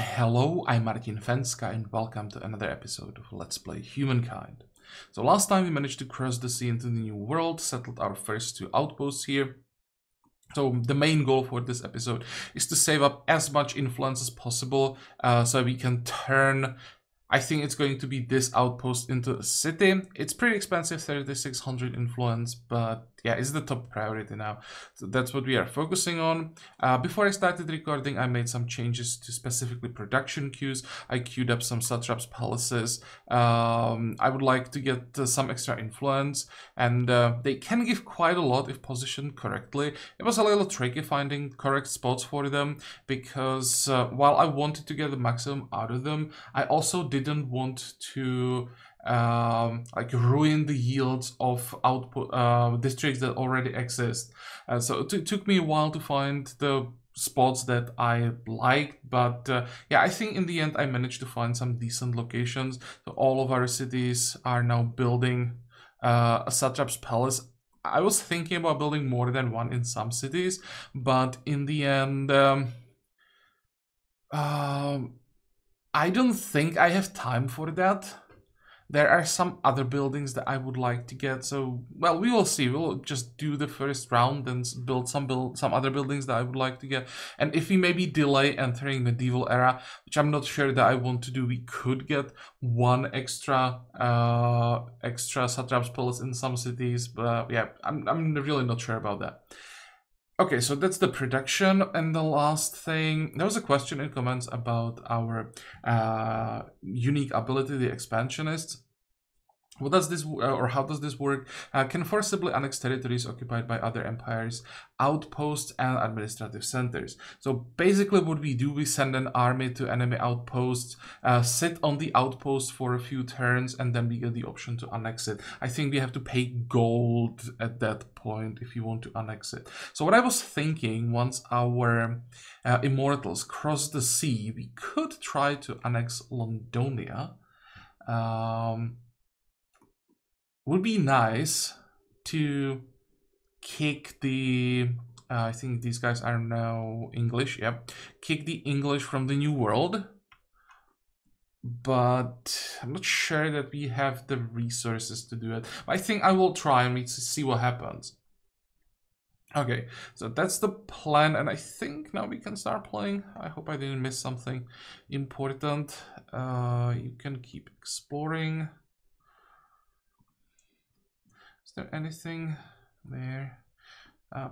Hello, I'm Martin Fencka and welcome to another episode of Let's Play Humankind. So last time we managed to cross the sea into the new world, settled our first two outposts here. So the main goal for this episode is to save up as much influence as possible so we can turn, I think it's going to be this outpost into a city. It's pretty expensive, 3600 influence, but yeah, it's the top priority now. So that's what we are focusing on. Before I started recording, I made some changes to specifically production queues. I queued up some satraps' palaces. I would like to get some extra influence, and they can give quite a lot if positioned correctly. It was a little tricky finding correct spots for them, because while I wanted to get the maximum out of them, I also didn't want to like ruin the yields of output districts that already exist. So it took me a while to find the spots that I liked, but yeah, I think in the end I managed to find some decent locations. So all of our cities are now building a satrap's palace. I was thinking about building more than one in some cities, but in the end I don't think I have time for that. There are some other buildings that I would like to get, so, well, we will see. We'll just do the first round and build some other buildings that I would like to get. And if we maybe delay entering medieval era, which I'm not sure that I want to do, we could get one extra satrap's palace in some cities, but yeah, I'm really not sure about that. Okay, so that's the production, and the last thing, there was a question in comments about our unique ability, the expansionist. What does this, or how does this work? Can forcibly annex territories occupied by other empires, outposts, and administrative centers. So basically what we do, we send an army to enemy outposts, sit on the outpost for a few turns, and then we get the option to annex it. I think we have to pay gold at that point if you want to annex it. So what I was thinking, once our immortals cross the sea, we could try to annex Londonia. Would be nice to kick the, I think these guys are now English, yep. Kick the English from the New World. But I'm not sure that we have the resources to do it. I think I will try and see what happens. Okay, so that's the plan, and I think now we can start playing. I hope I didn't miss something important. You can keep exploring. Is there anything there?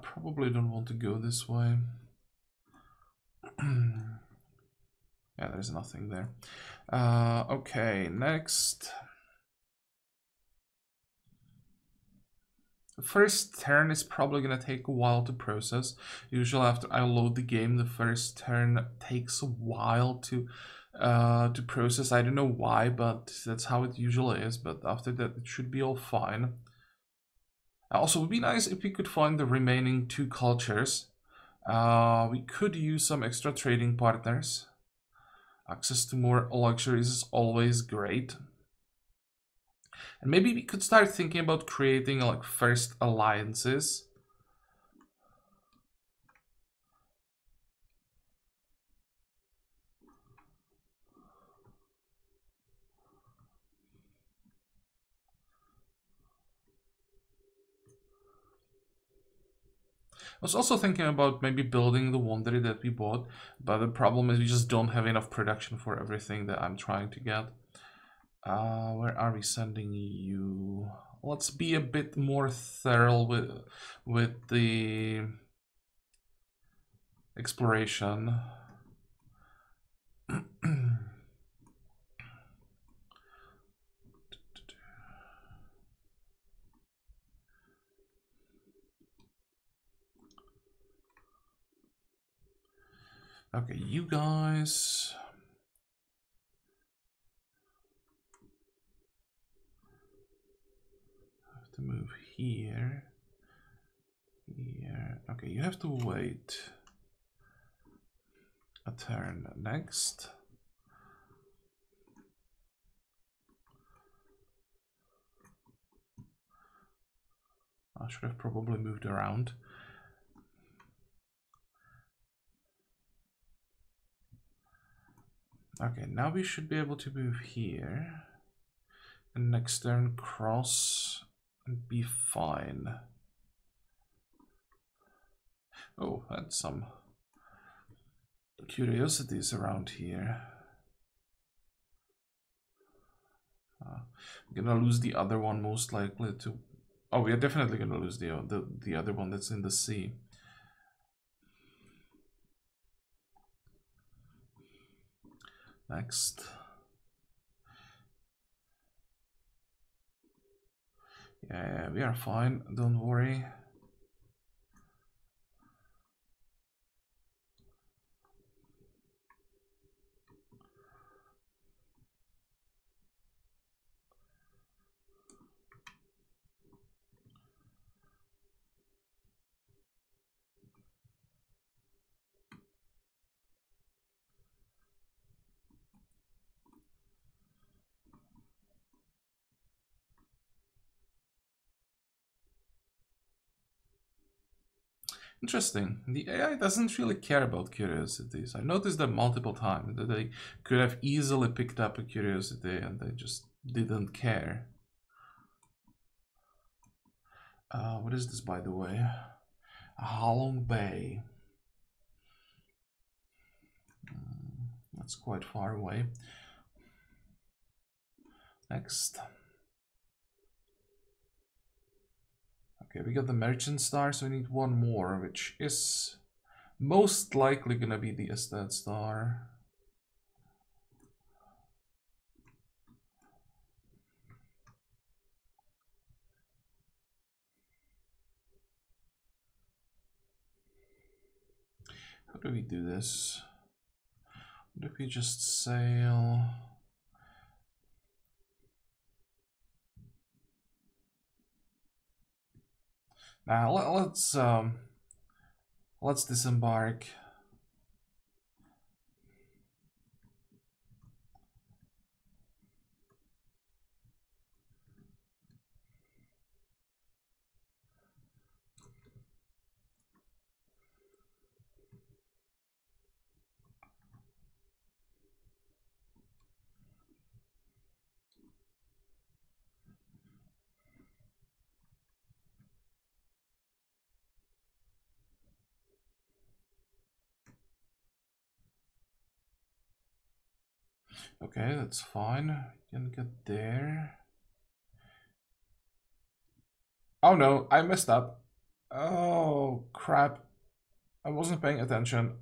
Probably don't want to go this way. Yeah, there's nothing there. Okay, next. The first turn is probably gonna take a while to process. Usually after I load the game, the first turn takes a while to process. I don't know why, but that's how it usually is. But after that, it should be all fine. Also, it would be nice if we could find the remaining two cultures. We could use some extra trading partners. Access to more luxuries is always great. And maybe we could start thinking about creating like first alliances. I was also thinking about maybe building the wondery that we bought, but the problem is we just don't have enough production for everything that I'm trying to get. Where are we sending you? Let's be a bit more thorough with the exploration. Okay, you guys. Have to move here. Here. Okay, you have to wait a turn next. I should have probably moved around. Okay, now we should be able to move here. And next turn cross and be fine. Oh, that's some curiosities around here. We're gonna lose the other one most likely to... Oh, we are definitely gonna lose the other one that's in the sea. Next. Yeah, we are fine, don't worry. Interesting. The AI doesn't really care about curiosities. I noticed that multiple times that they could have easily picked up a curiosity and they just didn't care. What is this, by the way? Halong Bay. That's quite far away. Next. Okay, we got the Merchant Star, so we need one more, which is most likely gonna be the Estate Star. How do we do this? What if we just sail? Now let's disembark. Okay, that's fine. We can get there. Oh no, I messed up. Oh crap. I wasn't paying attention.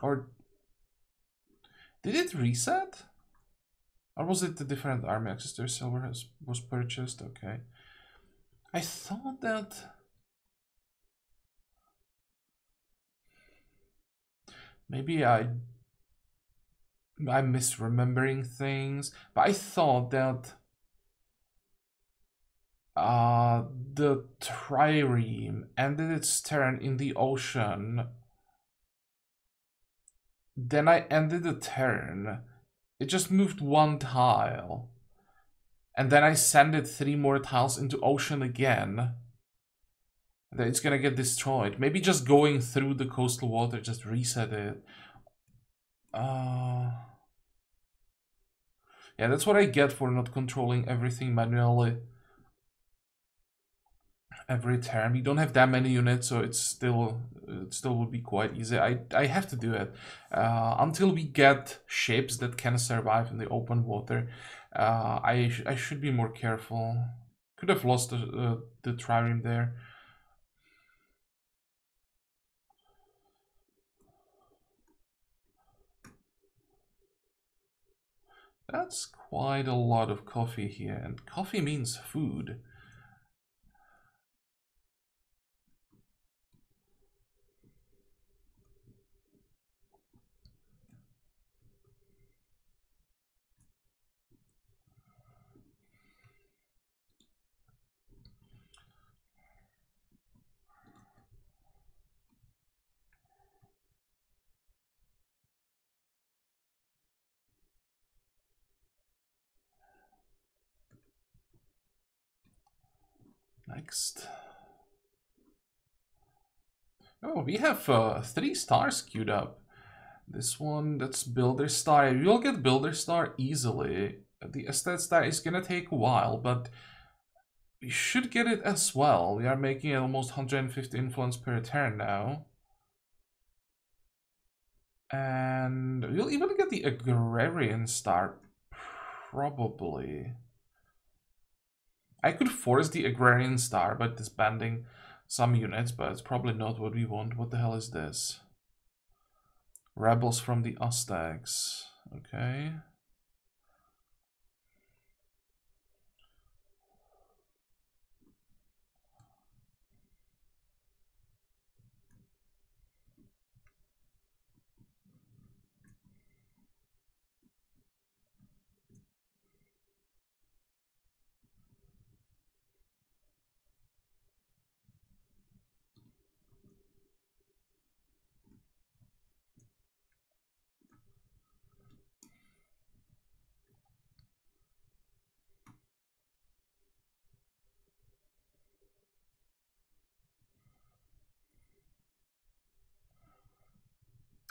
Or did it reset? Or was it the different army access to silver was purchased? Okay. I thought that maybe I'm misremembering things, but I thought that the trireme ended its turn in the ocean. Then I ended the turn. It just moved one tile. And then I send it 3 more tiles into ocean again. Then it's gonna get destroyed. Maybe just going through the coastal water just reset it. Yeah, that's what I get for not controlling everything manually. Every turn. We don't have that many units, so it still would be quite easy. I have to do it until we get ships that can survive in the open water. I should be more careful. Could have lost the trireme there. That's quite a lot of coffee here, and coffee means food. Next. Oh, we have 3 stars queued up. This one, that's Builder Star. You'll get Builder Star easily. The Estate Star is gonna take a while, but we should get it as well. We are making almost 150 influence per turn now. And we'll even get the Agrarian Star, probably. I could force the Agrarian Star by disbanding some units, but it's probably not what we want. What the hell is this? Rebels from the Aztecs. Okay.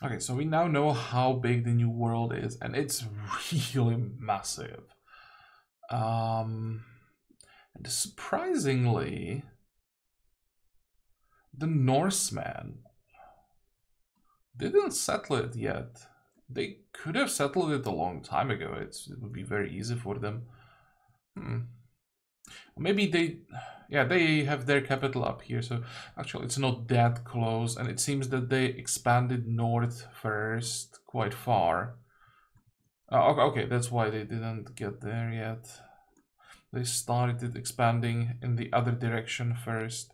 Okay, so we now know how big the new world is, and it's really massive. And surprisingly, the Norsemen didn't settle it yet. They could have settled it a long time ago. It would be very easy for them. Maybe they have their capital up here, so actually it's not that close, and it seems that they expanded north first, quite far. Okay, that's why they didn't get there yet. They started expanding in the other direction first.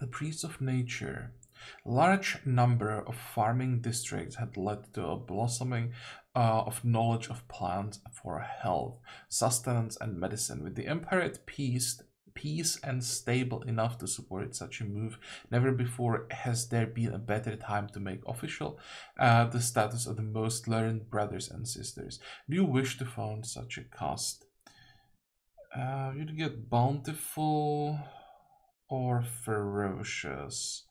The Priest of Nature. Large number of farming districts had led to a blossoming of knowledge of plants for health, sustenance, and medicine. With the empire at peace and stable enough to support such a move, never before has there been a better time to make official the status of the most learned brothers and sisters. Do you wish to found such a caste? You'd get bountiful or ferocious.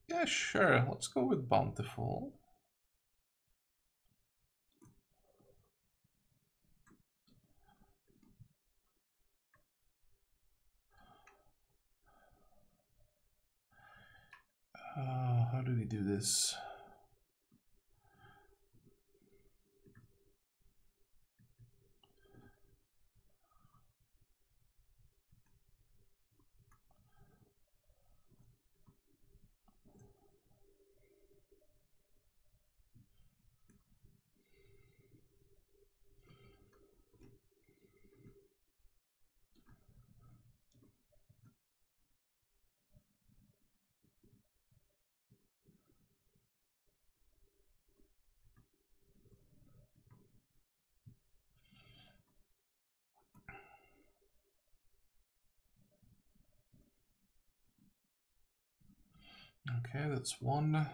Yeah, sure. Let's go with bountiful. How do we do this? Okay, that's one. That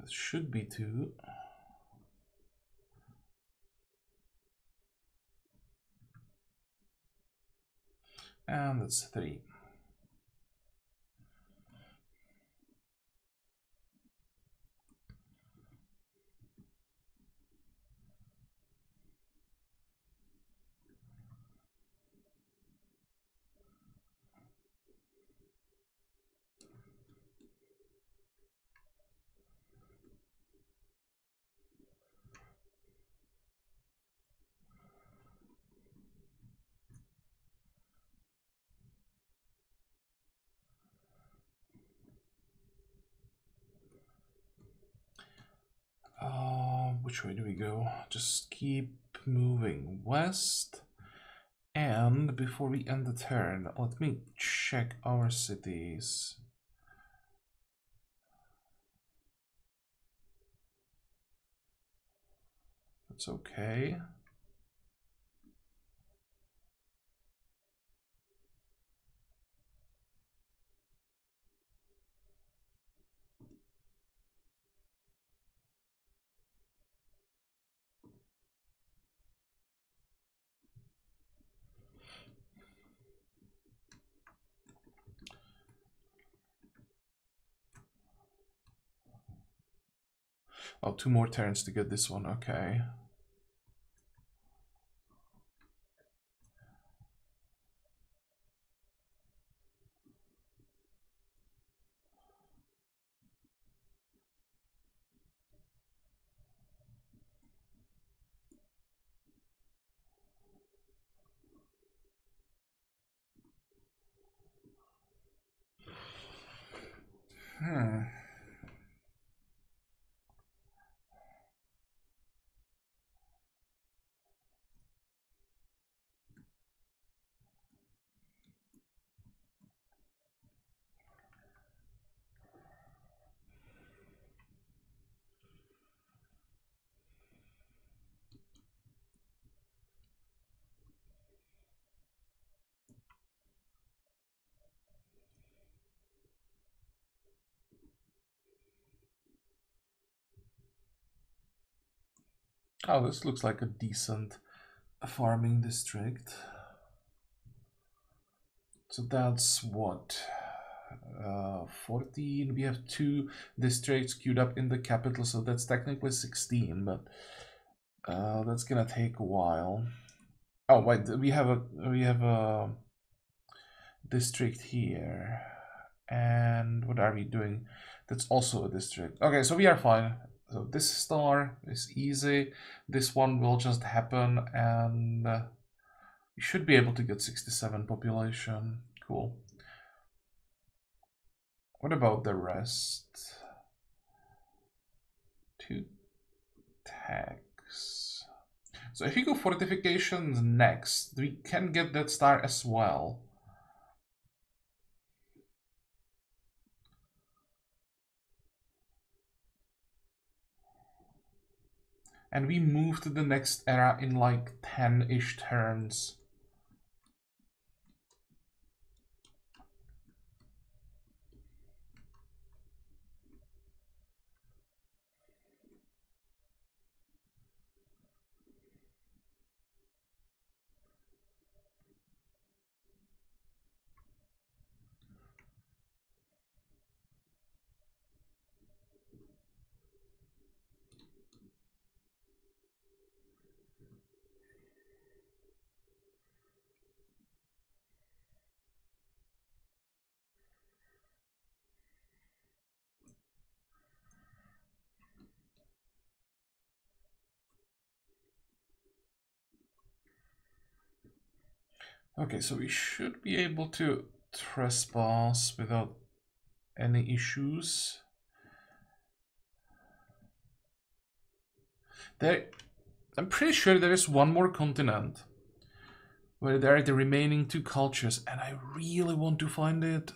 should be two. And that's three. which way do we go? Just keep moving west. And before we end the turn, let me check our cities. That's okay. Oh, 2 more turns to get this one, okay. Oh, this looks like a decent farming district. So that's what? 14. We have 2 districts queued up in the capital, so that's technically 16, but that's gonna take a while. Oh wait, we have a district here. And what are we doing? That's also a district. Okay, so we are fine. So this star is easy. This one will just happen, and we should be able to get 67 population. Cool. What about the rest? 2 tax. So if you go fortifications next, we can get that star as well. And we move to the next era in like 10-ish turns. Okay, so we should be able to trespass without any issues. I'm pretty sure there is one more continent where there are the remaining 2 cultures, and I really want to find it.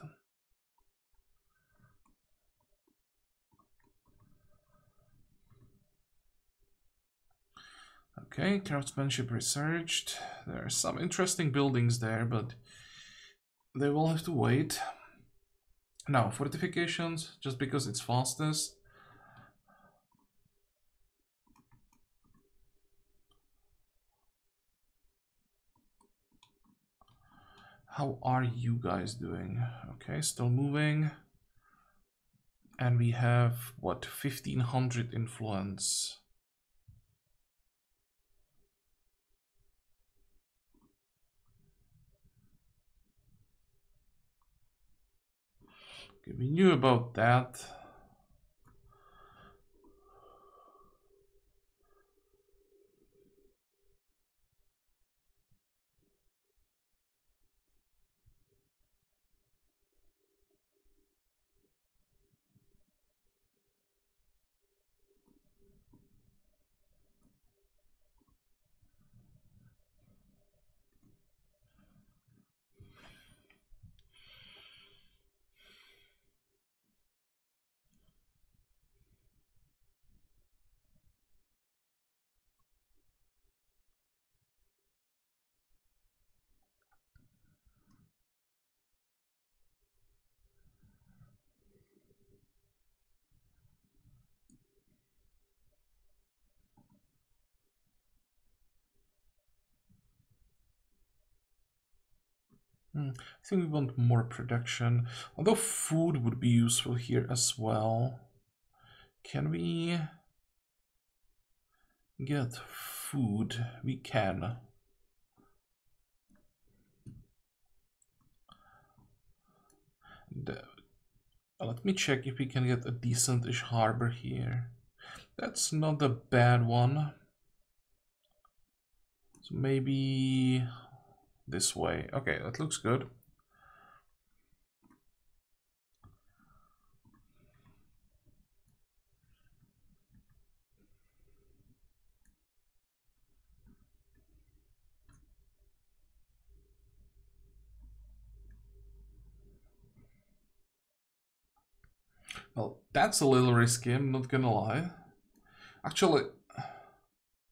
Okay, craftsmanship researched. There are some interesting buildings there, but they will have to wait. Now, fortifications, just because it's fastest. How are you guys doing? Okay, still moving. And we have, what, 1500 influence. Okay, we knew about that. I think we want more production, although food would be useful here as well. Can we get food? We can. Let me check if we can get a decent-ish harbor here. That's not a bad one. So maybe this way. Okay, that looks good. Well, that's a little risky, I'm not gonna lie. Actually,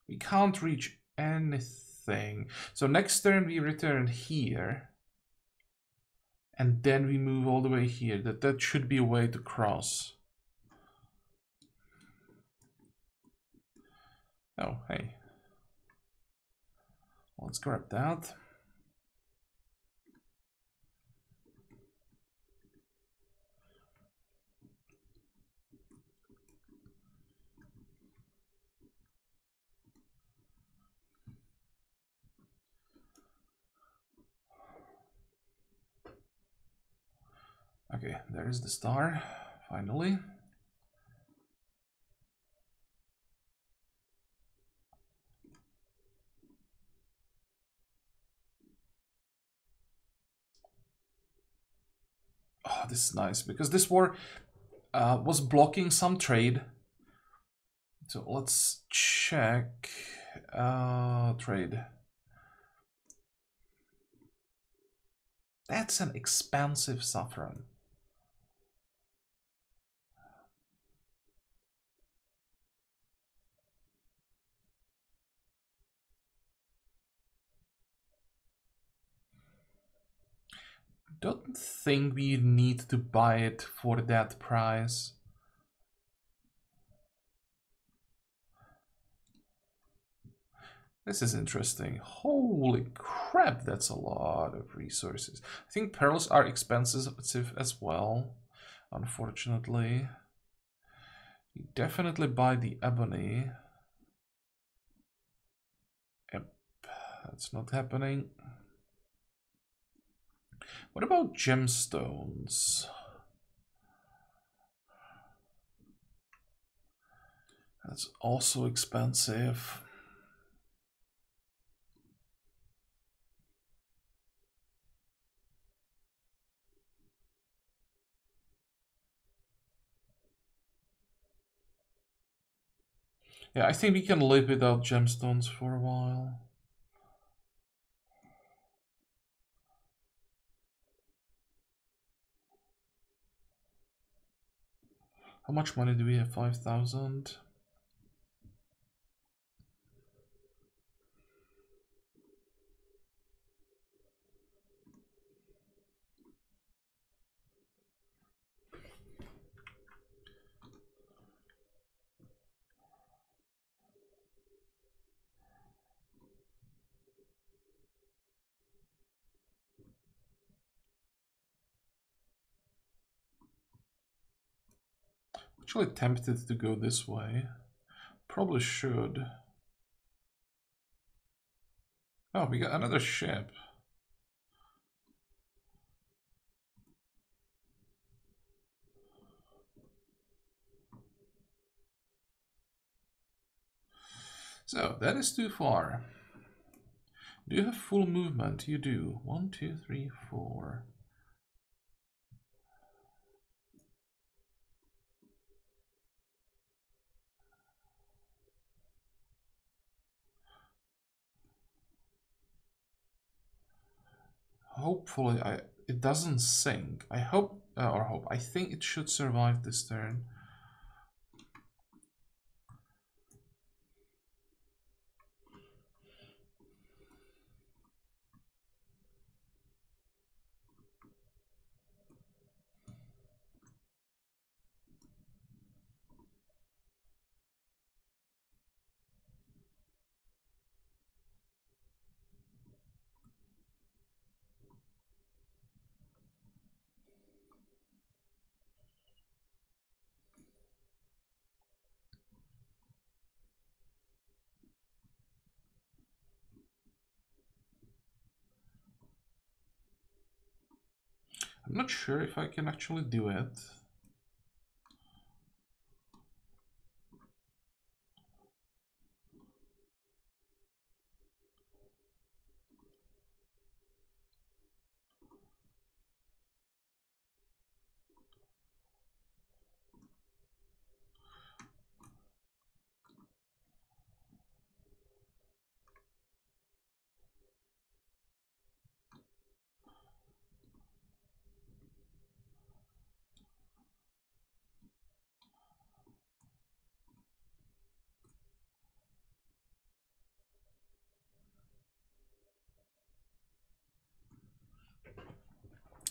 we can't reach anything. So next turn we return here. And then we move all the way here. That should be a way to cross. Oh, hey. Let's grab that. Okay, there's the star, finally. Oh, this is nice, because this war was blocking some trade. So let's check trade. That's an expensive saffron. Don't think we need to buy it for that price. This is interesting. Holy crap, that's a lot of resources. I think pearls are expensive as well, unfortunately. You definitely buy the ebony. Yep, that's not happening. What about gemstones? That's also expensive. Yeah, I think we can live without gemstones for a while. How much money do we have? 5,000. Actually tempted to go this way. Probably should. Oh, we got another ship. So, that is too far. Do you have full movement? You do. 1, 2, 3, 4. Hopefully, it doesn't sink. I hope, I think it should survive this turn. I'm not sure if I can actually do it.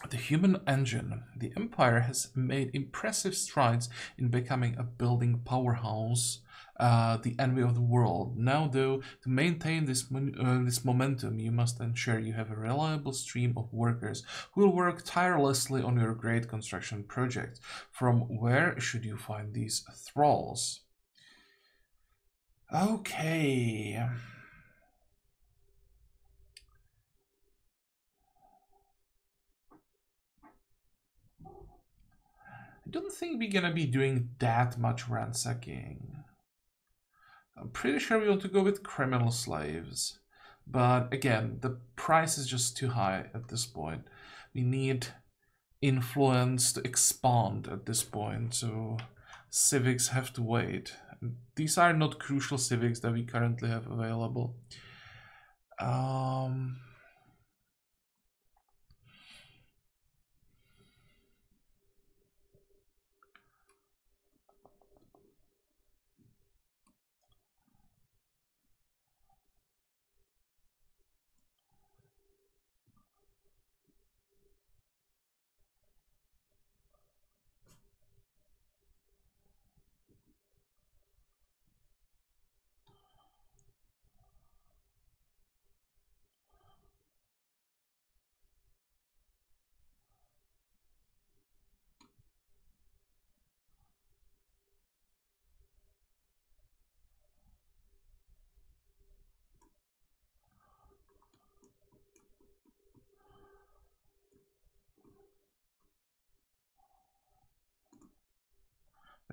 The human engine. The Empire has made impressive strides in becoming a building powerhouse, the envy of the world. Now, though, to maintain this momentum, you must ensure you have a reliable stream of workers who will work tirelessly on your great construction project. From where should you find these thralls? Okay. I don't think we're gonna be doing that much ransacking. I'm pretty sure we want to go with criminal slaves. But again, the price is just too high at this point. We need influence to expand at this point, so civics have to wait. These are not crucial civics that we currently have available.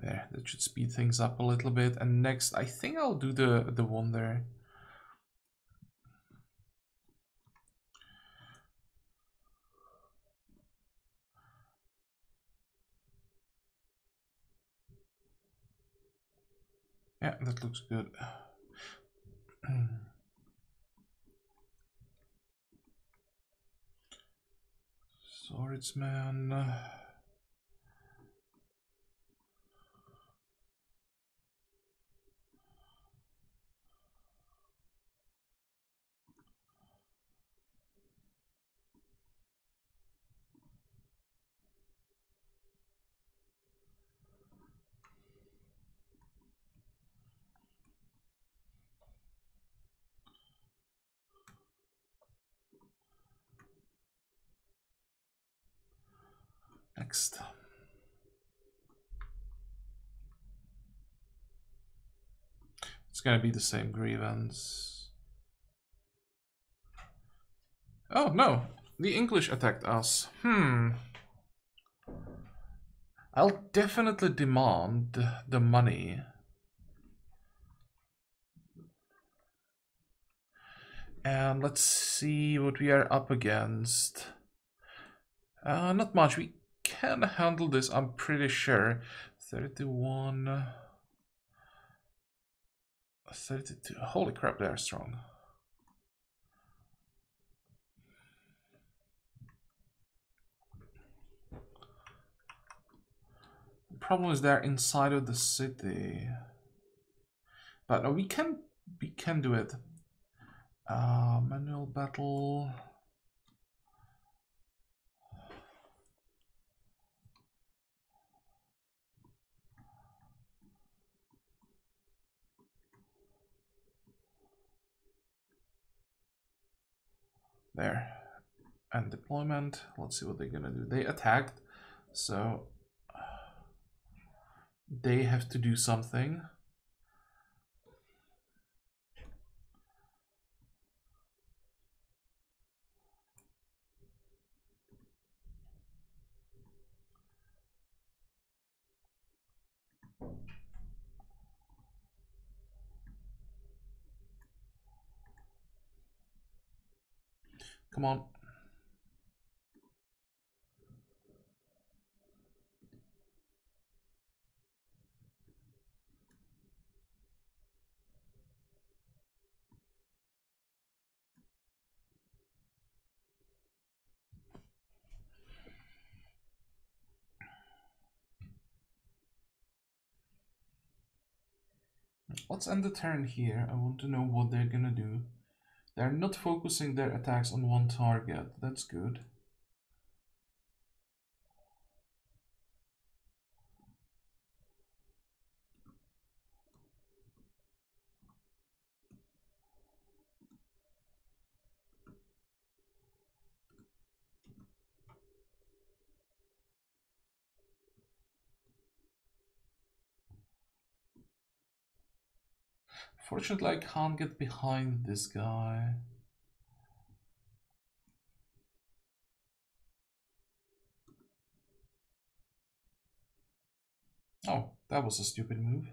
There, that should speed things up a little bit. And next, I think I'll do the one there. Yeah, that looks good. Swordsman. Next. It's gonna be the same grievance. Oh no, the English attacked us. I'll definitely demand the money. And let's see what we are up against. Not much. We can handle this, I'm pretty sure. 31... 32. Holy crap, they are strong. The problem is they're inside of the city. But no, we can do it. Manual battle. There. And deployment. Let's see what they're gonna do. They attacked, so they have to do something. Come on. Let's end the turn here. I want to know what they're gonna do. They're not focusing their attacks on one target. That's good. Fortunately, I can't get behind this guy. Oh, that was a stupid move.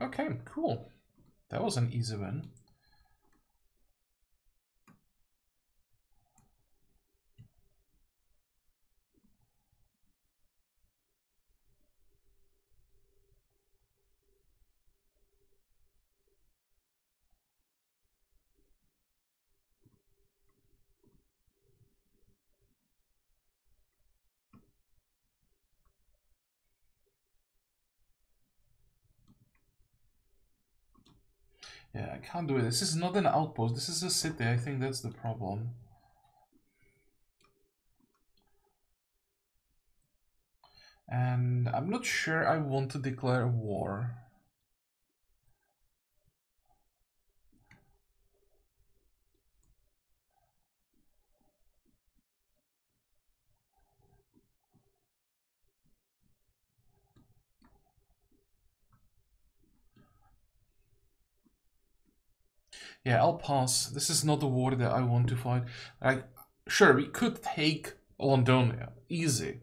Okay, cool. That was an easy win. Yeah, I can't do it. This is not an outpost. This is a city. I think that's the problem. And I'm not sure I want to declare war. Yeah, I'll pass. This is not a war that I want to fight. Like, sure, we could take Londonia. Easy.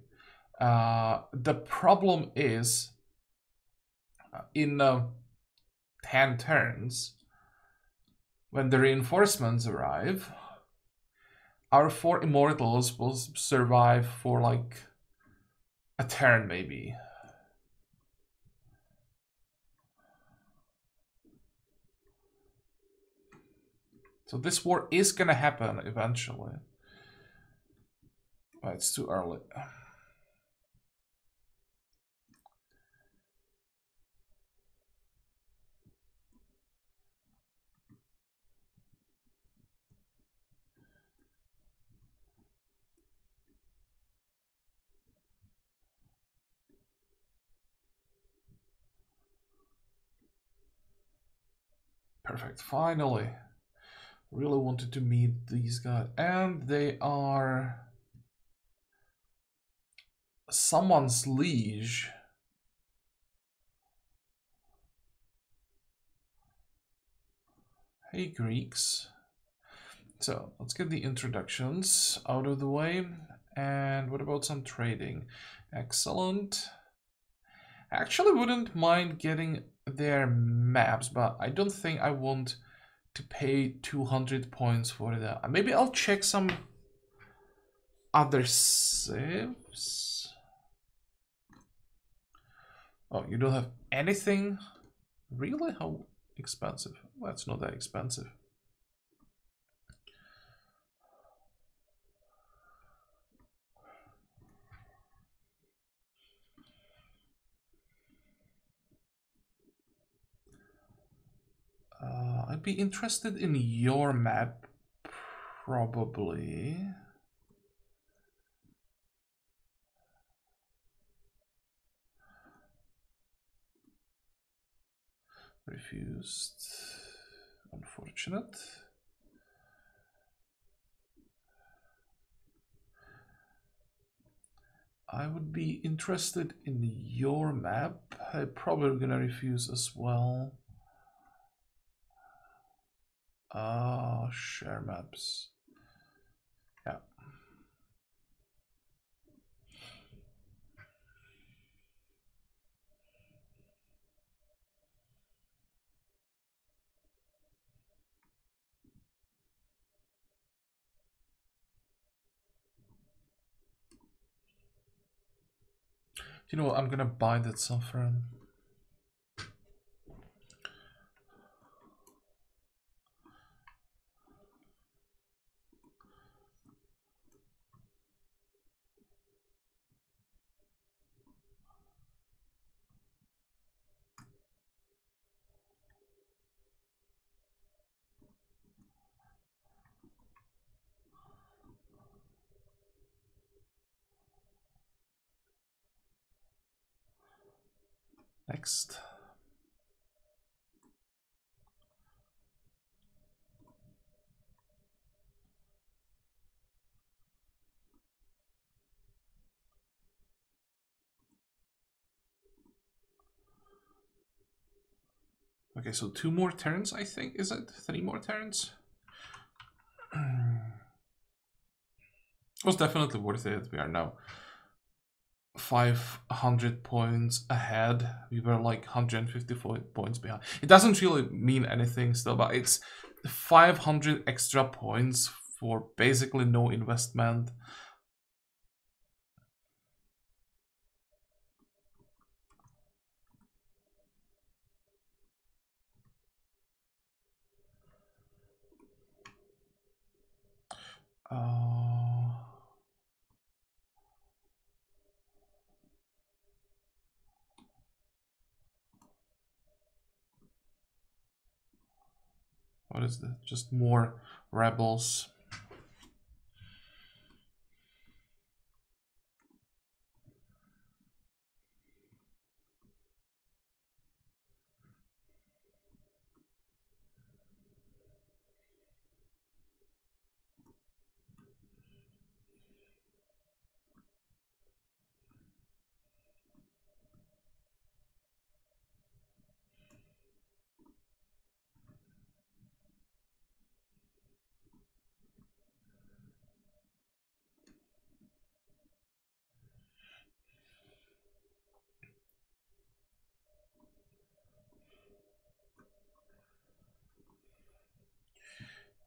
The problem is, in 10 turns, when the reinforcements arrive, our 4 immortals will survive for like a turn maybe. So this war is gonna happen eventually. But it's too early. Perfect, finally. Really wanted to meet these guys. And they are someone's liege. Hey Greeks. So let's get the introductions out of the way. And what about some trading? Excellent. I actually wouldn't mind getting their maps, but I don't think I want to pay 200 points for that. Maybe I'll check some other saves. Oh, you don't have anything? Really? How expensive? Well, it's not that expensive. I'd be interested in your map, probably. Refused. Unfortunate. I would be interested in your map. I'm probably gonna refuse as well. Share maps. Yeah, You know what, I'm gonna buy that saffron. Next. Okay, so 2 more turns, I think, is it? 3 more turns? It was definitely worth it. We are now 500 points ahead. We were like 154 points behind. It doesn't really mean anything still, but it's 500 extra points for basically no investment. What is that? Just more rebels.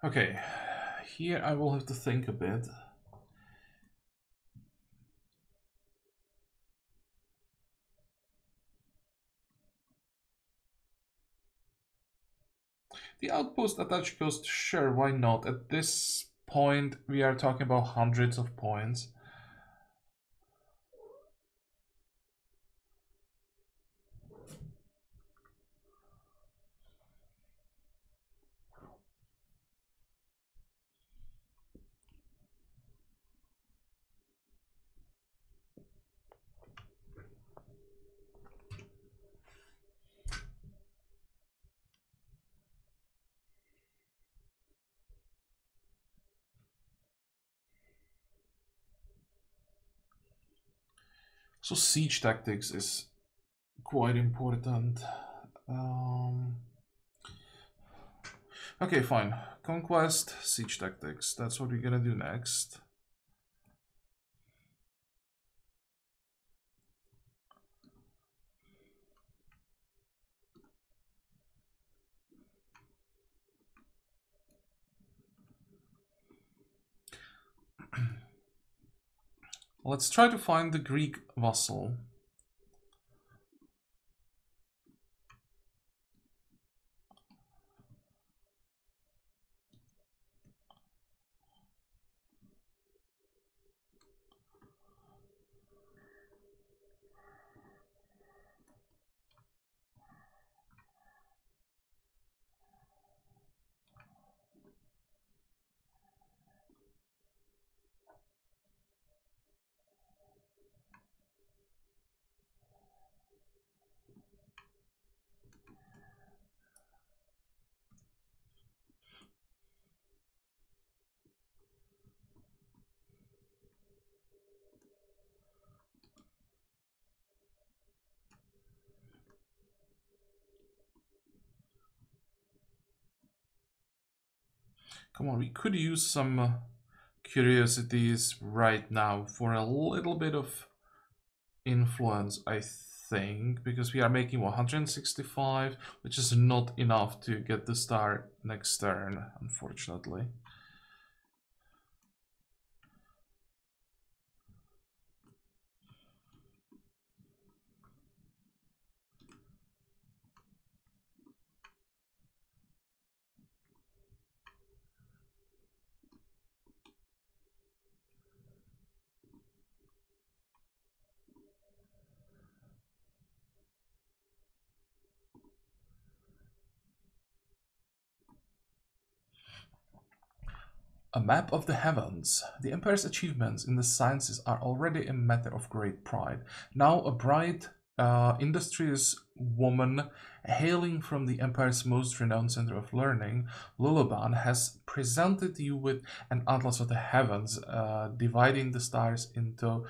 Okay, here I will have to think a bit. The outpost attach cost, sure, why not? At this point, we are talking about hundreds of points. So siege tactics is quite important. Okay, fine. Conquest, siege tactics. That's what we're gonna do next. Let's try to find the Greek vassal. Come on, we could use some curiosities right now for a little bit of influence, I think, because we are making 165, which is not enough to get the star next turn, unfortunately. A map of the heavens. The Empire's achievements in the sciences are already a matter of great pride. Now a bright, industrious woman hailing from the Empire's most renowned center of learning, Lulaban, has presented you with an atlas of the heavens, dividing the stars into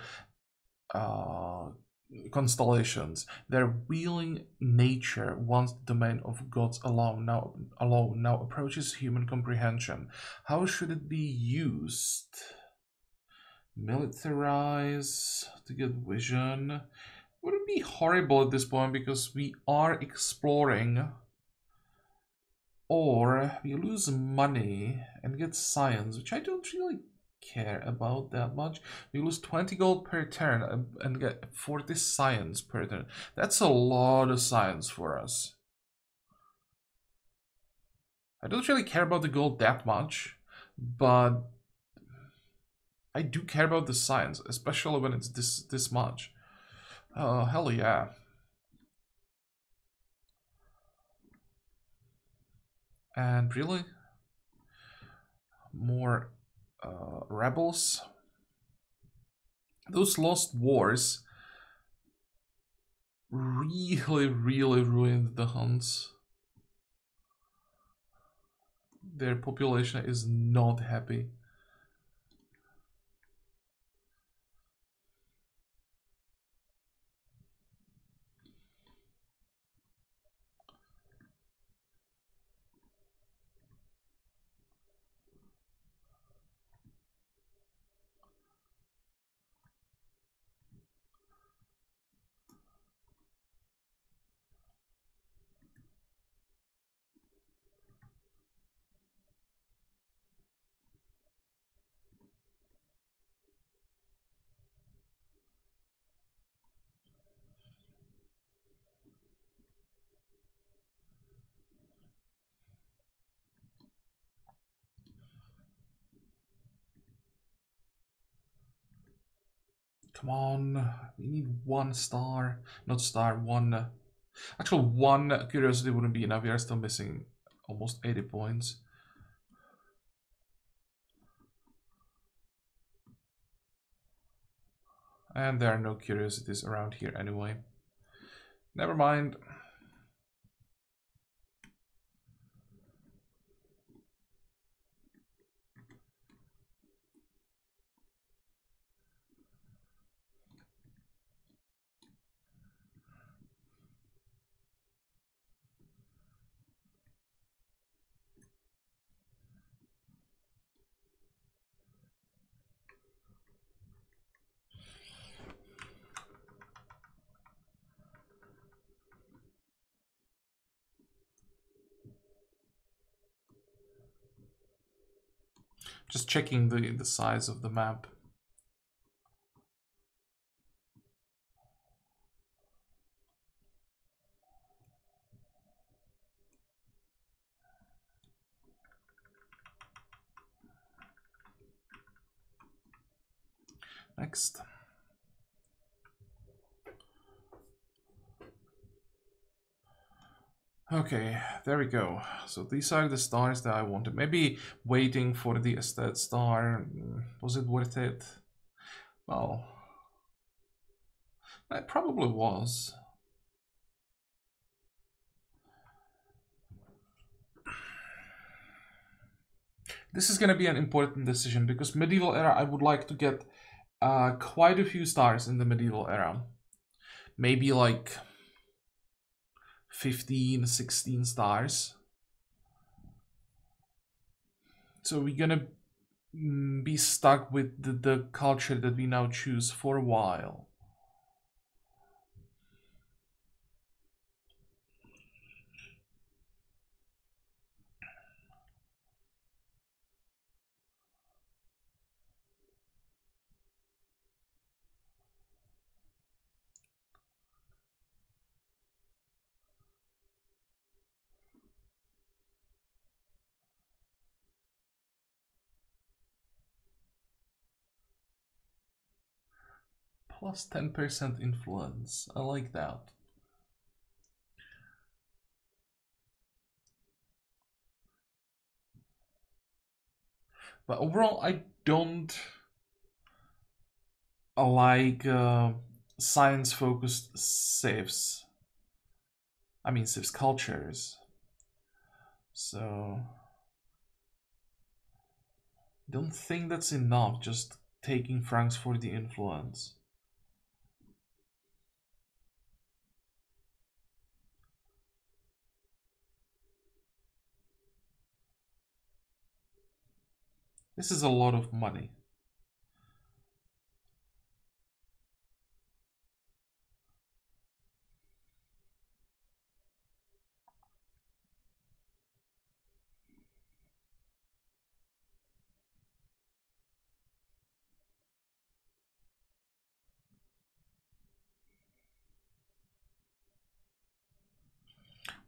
constellations. Their wheeling nature, once the domain of gods alone, now approaches human comprehension. How should it be used? Militarize to get vision. Would it be horrible at this point because we are exploring, or we lose money and get science, which I don't really care about that much. We lose 20 gold per turn and get 40 science per turn. That's a lot of science for us. I don't really care about the gold that much, but I do care about the science, especially when it's this much. Oh, hell yeah. And really? More rebels? Those lost wars really ruined the Huns. Their population is not happy. Come on, we need 1 star, not star, one. Actually, 1 curiosity wouldn't be enough. We are still missing almost 80 points. And there are no curiosities around here anyway. Never mind. Just checking the size of the map. Next. Okay, there we go. So these are the stars that I wanted. Maybe waiting for the estate star, was it worth it? Well, it probably was. This is going to be an important decision because medieval era, I would like to get quite a few stars in the medieval era. Maybe like 15, 16 stars. So we're gonna be stuck with the culture that we now choose for a while. Plus 10% influence. I like that. But overall, I don't like science-focused civs. I mean, civs cultures. So, don't think that's enough. Just taking francs for the influence. This is a lot of money.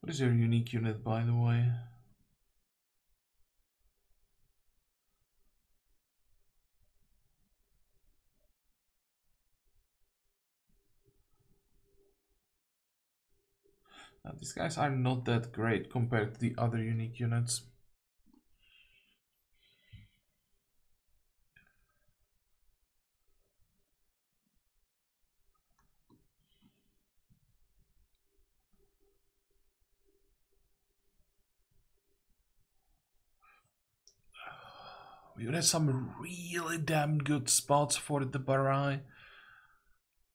What is your unique unit, by the way? Now, these guys are not that great compared to the other unique units. We would have some really damn good spots for the Barai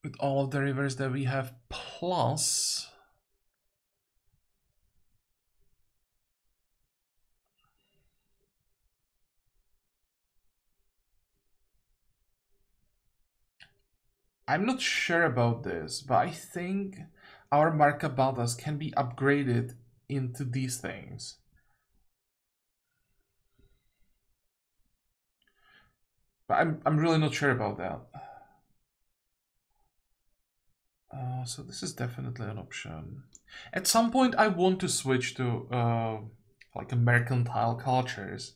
with all of the rivers that we have. Plus, I'm not sure about this, but I think our Markabatas can be upgraded into these things. But I'm really not sure about that. So this is definitely an option. At some point, I want to switch to like mercantile cultures,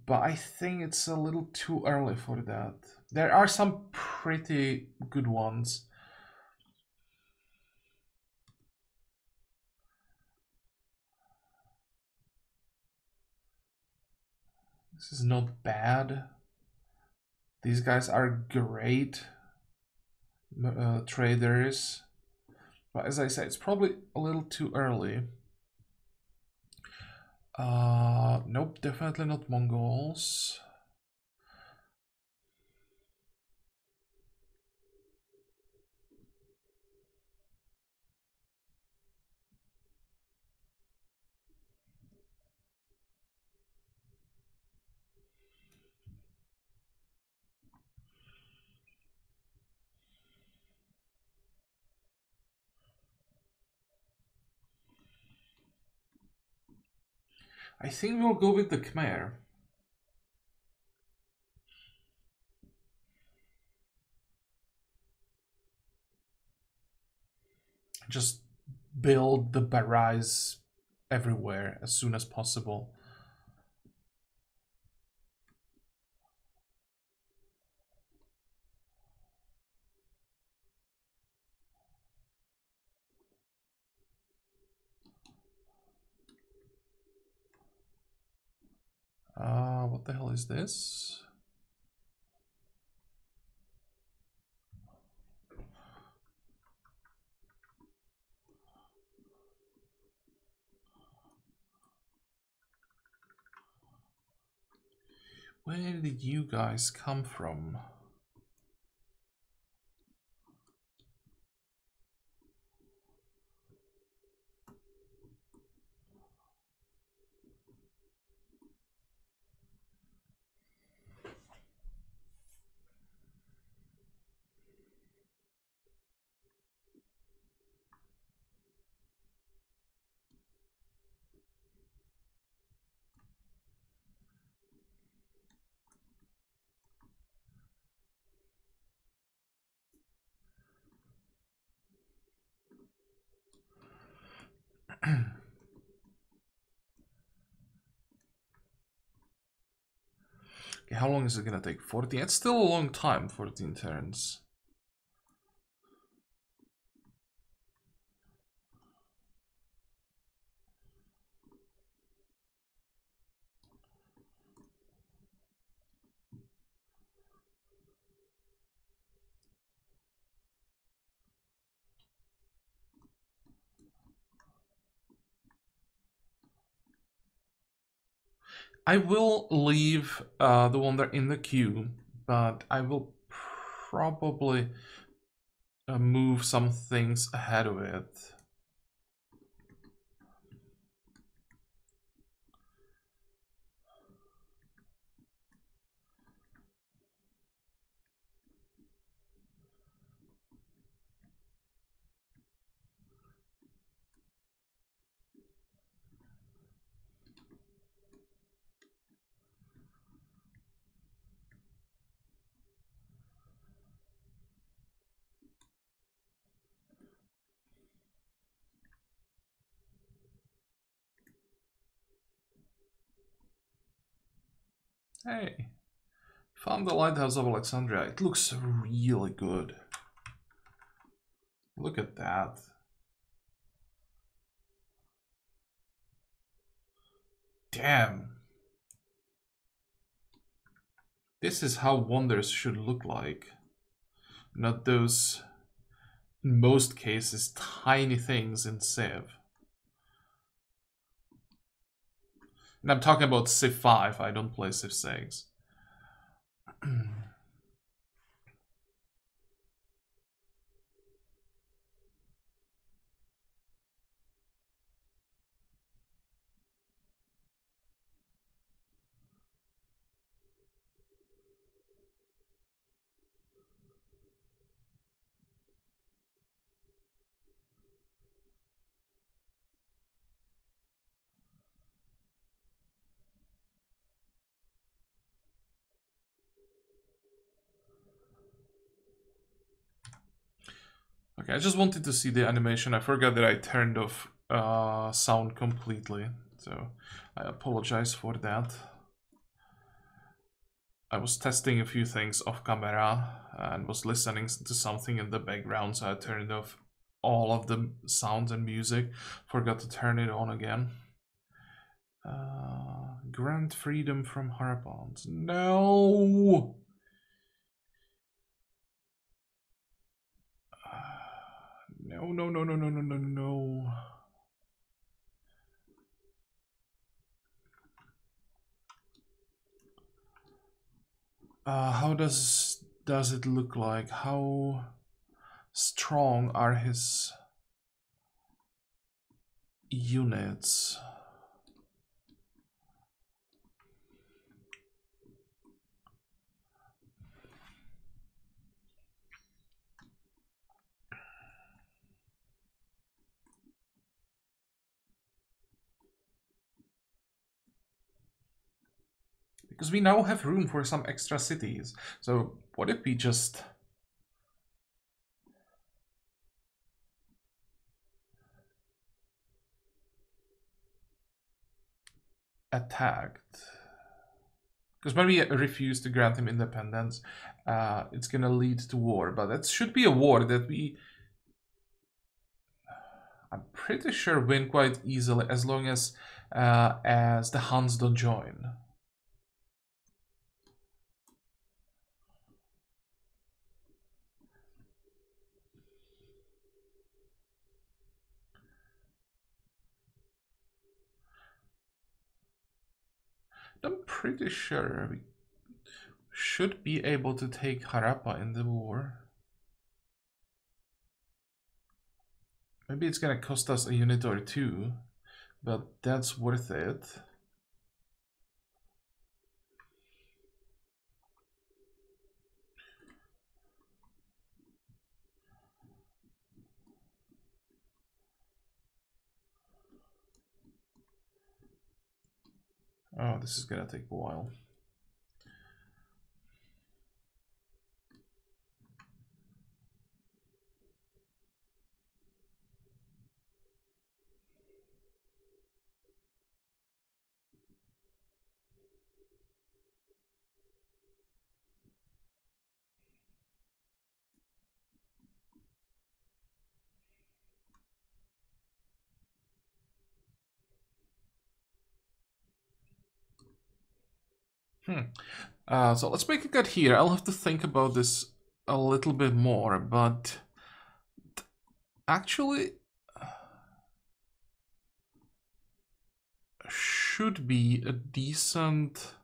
but I think it's a little too early for that. There are some pretty good ones. This is not bad. These guys are great traders. But as I said, it's probably a little too early. Nope, definitely not Mongols. I think we'll go with the Khmer. Just build the Barais everywhere as soon as possible. What the hell is this? Where did you guys come from? Okay, how long is it gonna take? 14? It's still a long time, 14 turns. I will leave the one there in the queue, but I will probably move some things ahead of it. Hey, found the Lighthouse of Alexandria. It looks really good. Look at that. Damn. This is how wonders should look like. Not those, in most cases, tiny things in Civ. And I'm talking about Civ 5, I don't play Civ 6. Okay, I just wanted to see the animation. I forgot that I turned off sound completely, so I apologize for that. I was testing a few things off camera and was listening to something in the background, so I turned off all of the sounds and music. Forgot to turn it on again. Grant freedom from Harpons. No! No, no, no, no, no, no, no, no. How does it look like? How strong are his units? Because we now have room for some extra cities. So what if we just attacked? Because when we refuse to grant him independence, it's gonna lead to war. But that should be a war that we, I'm pretty sure, win quite easily as long as the Huns don't join. I'm pretty sure we should be able to take Harappa in the war. Maybe it's gonna cost us a unit or two, but that's worth it. Oh, this is gonna take a while. So let's make a cut here. I'll have to think about this a little bit more, but actually, should be a decent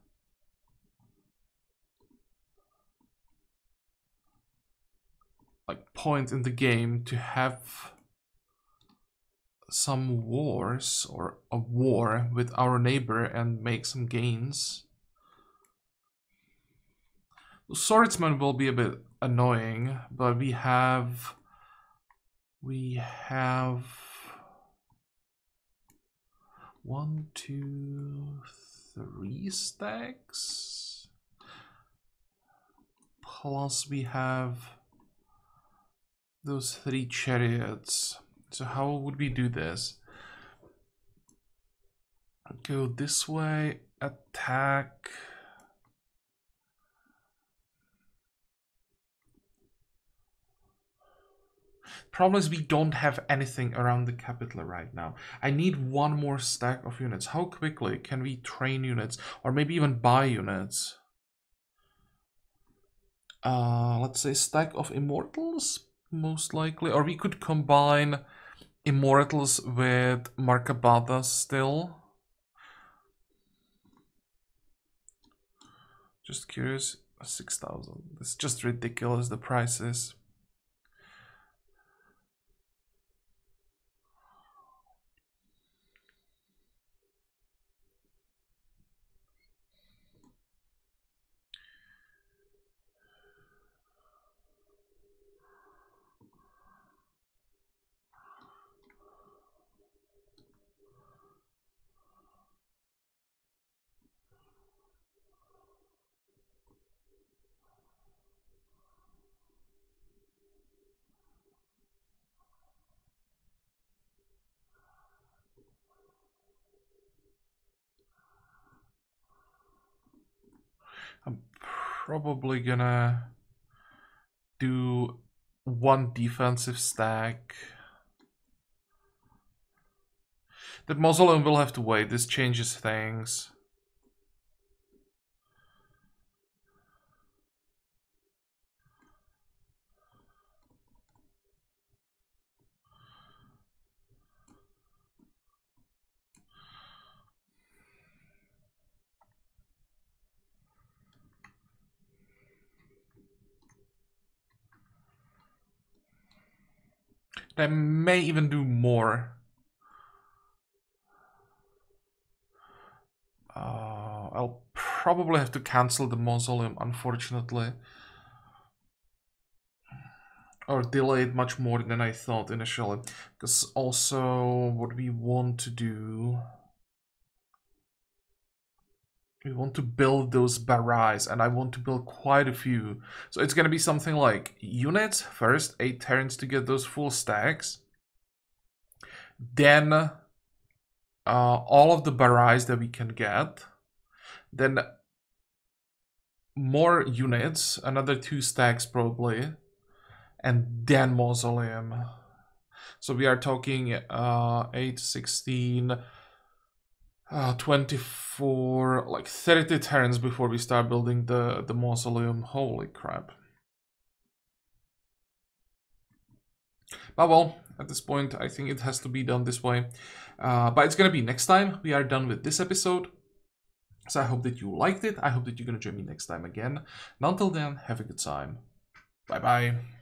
like point in the game to have some wars or a war with our neighbor and make some gains. The swordsman will be a bit annoying, but we have 1, 2, 3 stacks. Plus we have those 3 chariots. So how would we do this? Go this way, attack. Problem is we don't have anything around the capital right now. I need 1 more stack of units. How quickly can we train units or maybe even buy units? Let's say stack of immortals, most likely. Or we could combine immortals with Markabatas still. Just curious. 6,000. It's just ridiculous, the prices. I'm probably gonna do 1 defensive stack. The mausoleum will have to wait. This changes things. I may even do more. I'll probably have to cancel the mausoleum, unfortunately. Or delay it much more than I thought initially. Because also what we want to do... We want to build those barrages, and I want to build quite a few. So it's gonna be something like units first, 8 turns to get those full stacks. Then all of the barrages that we can get. Then more units, another 2 stacks probably. And then mausoleum. So we are talking 8, 16, 24, like 30 turns before we start building the mausoleum. Holy crap. But well, at this point, I think it has to be done this way. But it's gonna be next time we are done with this episode. So I hope that you liked it. I hope that you're gonna join me next time again. And until then, have a good time. Bye bye.